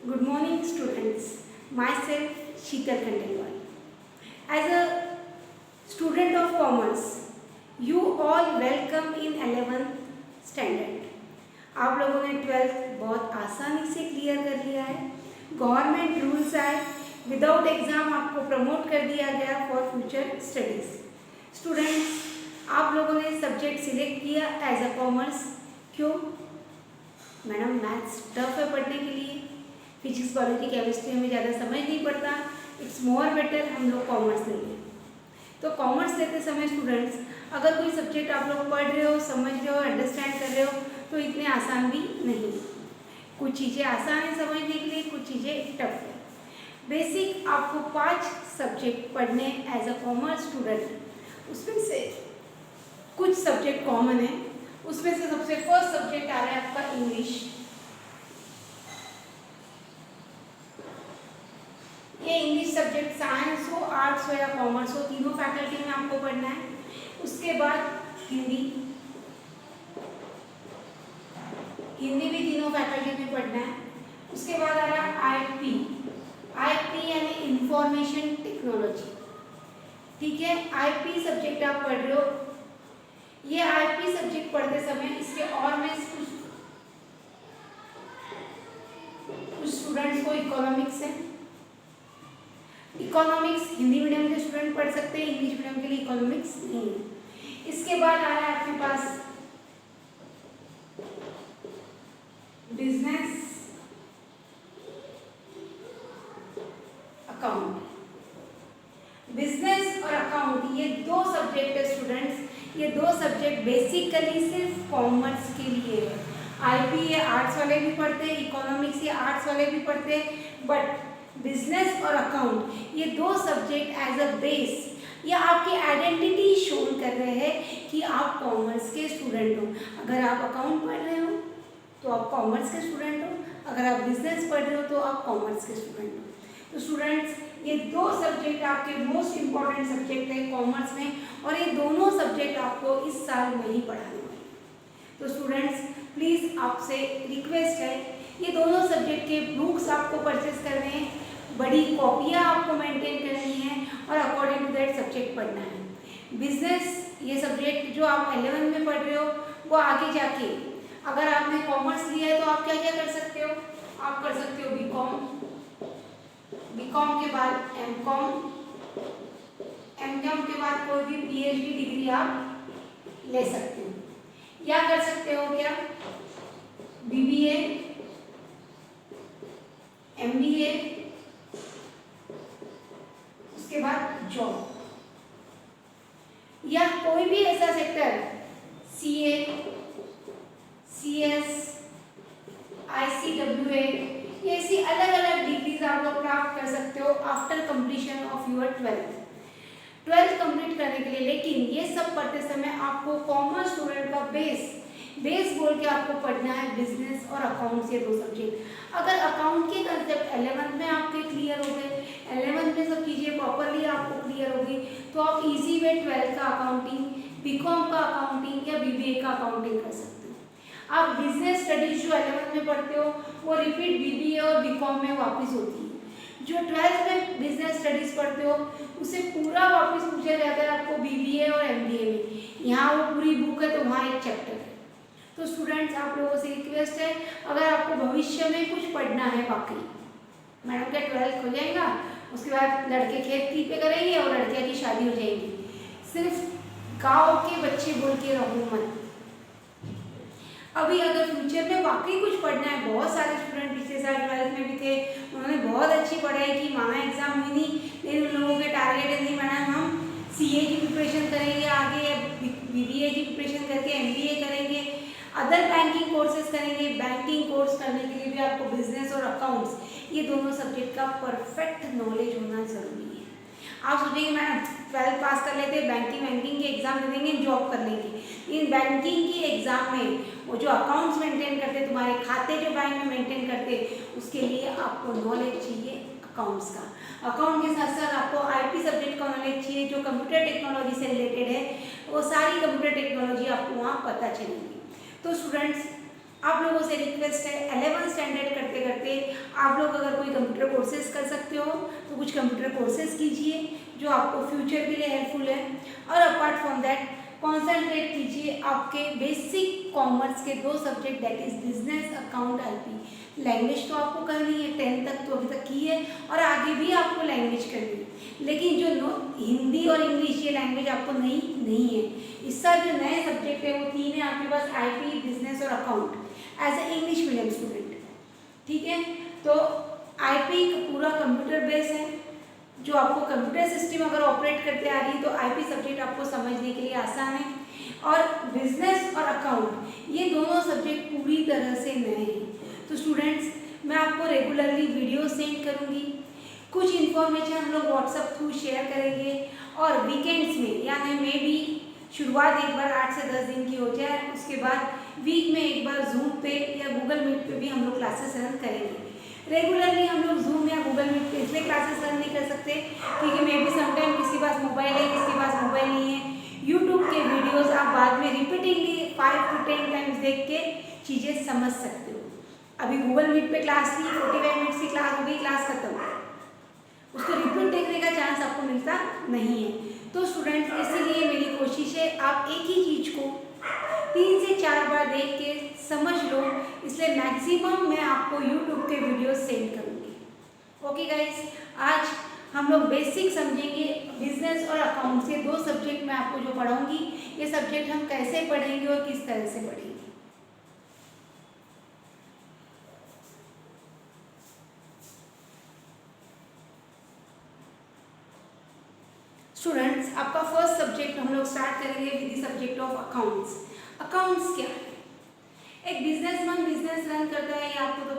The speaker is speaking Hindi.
Good morning, students. Myself, Sheetal Khandelwal. As a student of commerce, you all welcome in 11th standard. आप लोगों ने 12th बहुत आसानी से क्लियर कर लिया है. गवर्नमेंट रूल्स आए, विदाउट एग्जाम आपको प्रमोट कर दिया गया फॉर फ्यूचर स्टडीज. स्टूडेंट्स, आप लोगों ने सब्जेक्ट सिलेक्ट किया एज अ कॉमर्स. क्यों? मैडम मैथ्स टफ है पढ़ने के लिए, फिजिक्स बायोलॉजी केमिस्ट्री हमें ज़्यादा समझ नहीं पड़ता, इट्स मोर बेटर हम लोग कॉमर्स ले लें. तो कॉमर्स लेते समय स्टूडेंट्स, अगर कोई सब्जेक्ट आप लोग पढ़ रहे हो, समझ रहे हो, अंडरस्टैंड कर रहे हो, तो इतने आसान भी नहीं. कुछ चीज़ें आसान है समझने के लिए, कुछ चीज़ें टफ है. बेसिक आपको 5 सब्जेक्ट पढ़ने एज अ कॉमर्स स्टूडेंट. उसमें से कुछ सब्जेक्ट कॉमन है. उसमें से सबसे फर्स्ट सब्जेक्ट आ रहा है आपका इंग्लिश. ये इंग्लिश सब्जेक्ट साइंस हो, आर्ट्स हो या कॉमर्स हो, तीनों फैकल्टी में आपको पढ़ना है. उसके बाद हिंदी भी तीनों फैकल्टी में पढ़ना है. उसके बाद आ रहा है आईपी यानी इंफॉर्मेशन टेक्नोलॉजी. ठीक है, आईपी सब्जेक्ट आप पढ़ रहे हो. ये आईपी सब्जेक्ट पढ़ते समय इसके और में कुछ स्टूडेंट्स को इकोनॉमिक्स है. इकोनॉमिक्स हिंदी मीडियम के स्टूडेंट पढ़ सकते हैं, इंग्लिश मीडियम के लिए इकोनॉमिक्स नहीं है. इसके बाद आ रहा है आपके पास बिजनेस अकाउंट. बिजनेस और अकाउंट ये दो सब्जेक्ट है स्टूडेंट्स. ये दो सब्जेक्ट बेसिकली सिर्फ कॉमर्स के लिए है. आईपी ये आर्ट्स वाले भी पढ़ते हैं, इकोनॉमिक्स ये आर्ट्स वाले भी पढ़ते हैं, बट बिजनेस और अकाउंट ये दो सब्जेक्ट एज अ बेस ये आपकी आइडेंटिटी शो कर रहे हैं कि आप कॉमर्स के स्टूडेंट हो. अगर आप अकाउंट पढ़ रहे हो तो आप कॉमर्स के स्टूडेंट हो, अगर आप बिजनेस पढ़ रहे हो तो आप कॉमर्स के स्टूडेंट हो. तो स्टूडेंट्स, ये दो सब्जेक्ट आपके मोस्ट इंपॉर्टेंट सब्जेक्ट है कॉमर्स में, और ये दोनों सब्जेक्ट आपको इस साल नहीं पढ़ाने वाले. तो स्टूडेंट्स, प्लीज़ आपसे रिक्वेस्ट है, ये दोनों सब्जेक्ट के बुक्स आपको परचेज करने हैं, बड़ी कॉपियाँ आपको मेंटेन करनी है और अकॉर्डिंग टू दैट सब्जेक्ट पढ़ना है. बिजनेस ये सब्जेक्ट जो आप 11 में पढ़ रहे हो, वो आगे जाके अगर आपने कॉमर्स लिया है तो आप क्या क्या कर सकते हो. आप कर सकते हो बीकॉम के बाद एमकॉम के बाद कोई भी पीएचडी डिग्री आप ले सकते हो, या कर सकते हो क्या बीबीए, एमबीए, उसके बाद जॉब, या कोई भी ऐसा सेक्टर सीए, सीएस, आईसीडब्ल्यूए, ये ऐसी अलग अलग डिग्रीज आप लोग प्राप्त कर सकते हो after completion of your 12th complete करने के लिए. लेकिन ये सब पढ़ते समय आपको कॉमर्स स्टूडेंट का बेस बोल के आपको पढ़ना है बिजनेस और अकाउंट्स ये दो सब्जेक्ट. अगर अकाउंट के कंसेप्ट 11th में आपके क्लियर हो गए, 11th में सब चीज़ें प्रॉपरली आपको क्लियर हो गई, तो आप इजी वे 12th का अकाउंटिंग, बीकॉम का अकाउंटिंग या बीबीए का अकाउंटिंग कर सकते हो. आप बिजनेस स्टडीज जो 11th में पढ़ते हो वो रिपीट बीबीए और बीकॉम में वापस होती है. जो 12th में बिजनेस स्टडीज पढ़ते हो उसे पूरा वापस पूछा जाता है आपको बीबीए और एमबीए में. यहाँ वो पूरी बुक है तो वहाँ एक चैप्टर है. तो स्टूडेंट्स, आप लोगों से रिक्वेस्ट है, अगर आपको भविष्य में कुछ पढ़ना है, वाकई मैडम का 12th हो जाएगा, उसके बाद लड़के खेती पे करेंगे और लड़कियाँ की शादी हो जाएगी. सिर्फ गाँव के बच्चे बोल के रहो मत. अभी अगर फ्यूचर में वाकई कुछ पढ़ना है, बहुत सारे स्टूडेंट पिछले साल 12th में भी थे, उन्होंने बहुत अच्छी पढ़ाई की, माना एग्जाम हुई नहीं, लेकिन उन लोगों के टारगेट है नहीं मैडम हम सीए की प्रिपरेशन करेंगे, आगे बीबीए की प्रिपरेशन करके एमबीए करेंगे, अदर बैंकिंग कोर्सेज करेंगे. बैंकिंग कोर्स करने के लिए भी आपको बिजनेस और अकाउंट्स ये दोनों सब्जेक्ट का परफेक्ट नॉलेज होना जरूरी है. आप सोचेंगे मैडम 12th पास कर लेते, बैंकिंग के एग्जाम दे देंगे, जॉब कर लेंगे. इन बैंकिंग की एग्जाम में वो जो अकाउंट्स मेंटेन करते, तुम्हारे खाते जो बैंक में मेंटेन करते, उसके लिए आपको नॉलेज चाहिए अकाउंट्स का. अकाउंट के साथ साथ आपको आईटी सब्जेक्ट का नॉलेज चाहिए जो कंप्यूटर टेक्नोलॉजी से रिलेटेड है. वो सारी कंप्यूटर टेक्नोलॉजी आपको वहाँ पता चलेगी. तो स्टूडेंट्स, आप लोगों से रिक्वेस्ट है, 11th स्टैंडर्ड करते करते करके आप लोग अगर कोई कंप्यूटर कोर्सेज कर सकते हो तो कुछ कंप्यूटर कोर्सेज कीजिए जो आपको फ्यूचर के लिए हेल्पफुल है। और अपार्ट फ्रॉम दैट कॉन्सेंट्रेट कीजिए आपके बेसिक कॉमर्स के 2 subject, that is business, account, IP. Language तो आपको करनी है, 10th तक तो अभी तक की है और आगे भी आपको लैंग्वेज करनी है, लेकिन जो हिंदी और इंग्लिश ये लैंग्वेज आपको नहीं है। इसका जो नए सब्जेक्ट है वो 3 है आपके पास, आईपी, बिजनेस और account, as a English medium student. ठीक है, तो आईपी पूरा कंप्यूटर बेस है, जो आपको कंप्यूटर सिस्टम अगर ऑपरेट करते आ रही है तो आईपी सब्जेक्ट आपको समझने के लिए आसान है। और बिजनेस और अकाउंट ये दोनों सब्जेक्ट पूरी तरह से नए हैं। तो स्टूडेंट्स, मैं आपको रेगुलरली वीडियो सेंड करूँगी, कुछ इन्फॉर्मेशन हम लोग व्हाट्सएप थ्रू शेयर करेंगे और वीकेंड्स में यानी मे भी शुरुआत एक बार 8 से 10 दिन की हो जाए, उसके बाद वीक में एक बार जूम पे या गूगल मीट पे भी हम लोग क्लासेस रन करेंगे। रेगुलरली हम लोग जूम या गूगल मीट पे इसलिए क्लासेस रन नहीं कर सकते क्योंकि मे बी समटाइम किसी के पास मोबाइल है, किसी के पास मोबाइल नहीं है। यूट्यूब के वीडियोस आप बाद में रिपीटिंगली 5 to 10 टाइम्स देख के चीज़ें समझ सकते हो। अभी गूगल मीट पे क्लास ली, 45 मिनट्स की क्लास हो गई, क्लास खत्म, उसको रिपीट देखने का चांस आपको मिलता नहीं है। तो स्टूडेंट्स, इसीलिए मेरी कोशिश है आप एक ही चीज़ को 3 से 4 बार देख के समझ लो, इसलिए मैक्सिमम मैं आपको यूट्यूब के वीडियो सेंड करूँगी। ओके गाइस, आज हम लोग बेसिक समझेंगे बिजनेस और अकाउंट्स के 2 सब्जेक्ट मैं आपको जो पढ़ाऊँगी, ये सब्जेक्ट हम कैसे पढ़ेंगे और किस तरह से पढ़ेंगे। स्टूडेंट्स, आपका फर्स्ट सब्जेक्ट हम लोग स्टार्ट करेंगे with the subject of accounts. Accounts क्या है? एक बिजनेसमैन बिजनेस रन करता है, ये आपको तो